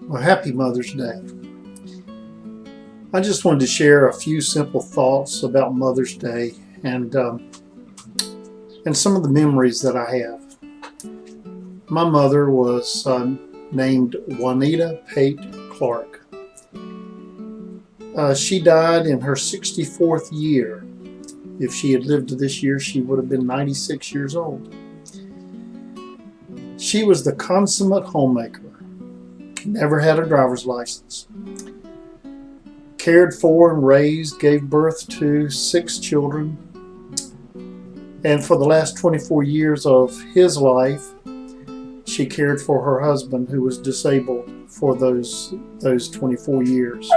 Well, happy Mother's Day. I just wanted to share a few simple thoughts about Mother's Day and some of the memories that I have. My mother was named Juanita Pate Clark. She died in her 64th year. If she had lived to this year, she would have been 96 years old. She was the consummate homemaker. Never had a driver's license. Cared for and raised, gave birth to 6 children. And for the last 24 years of his life, she cared for her husband, who was disabled for those 24 years.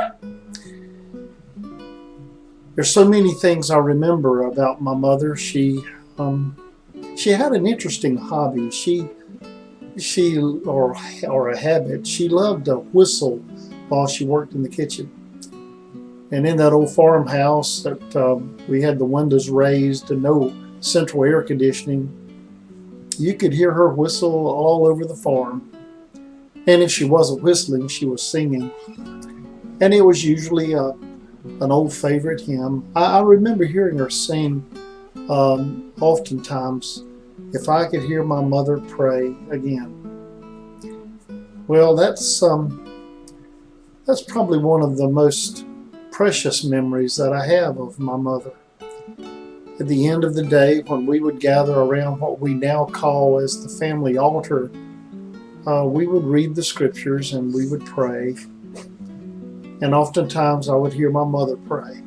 There's so many things I remember about my mother. She had an interesting hobby. Or a habit. She loved to whistle while she worked in the kitchen. And in that old farmhouse that we had the windows raised and no central air conditioning, you could hear her whistle all over the farm. And if she wasn't whistling, she was singing. And it was usually an old favorite hymn. I remember hearing her sing oftentimes, "If I could hear my mother pray again." Well, that's probably one of the most precious memories that I have of my mother. At the end of the day, when we would gather around what we now call as the family altar, we would read the scriptures and we would pray. And oftentimes I would hear my mother pray.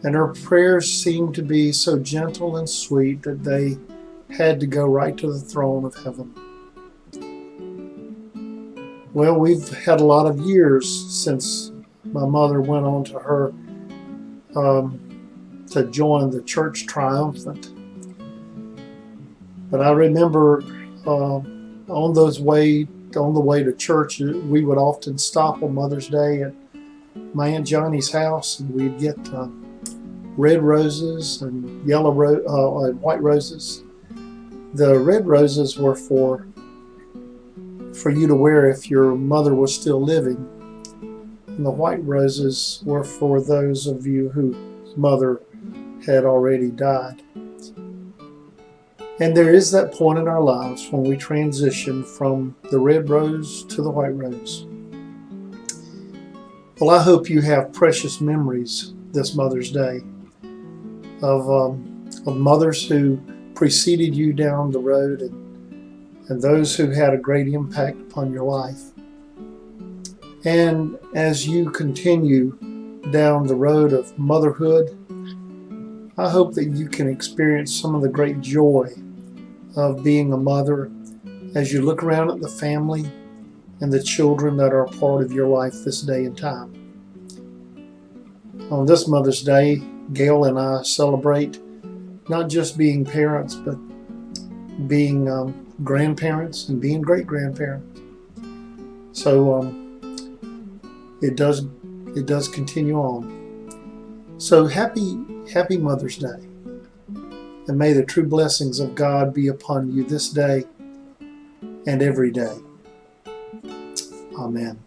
And her prayers seemed to be so gentle and sweet that they had to go right to the throne of heaven. Well, we've had a lot of years since my mother went on to her to join the church triumphant. But I remember on the way to church, we would often stop on Mother's Day at my Aunt Johnny's house, and we'd get red roses and and white roses. The red roses were for you to wear if your mother was still living, and the white roses were for those of you whose mother had already died. And there is that point in our lives when we transition from the red rose to the white rose. Well, I hope you have precious memories this Mother's Day of mothers who preceded you down the road and those who had a great impact upon your life. And as you continue down the road of motherhood, I hope that you can experience some of the great joy of being a mother as you look around at the family and the children that are a part of your life this day and time. On this Mother's Day, Gail and I celebrate not just being parents, but being grandparents and being great-grandparents. So it does continue on. So happy Mother's Day. And may the true blessings of God be upon you this day and every day. Amen.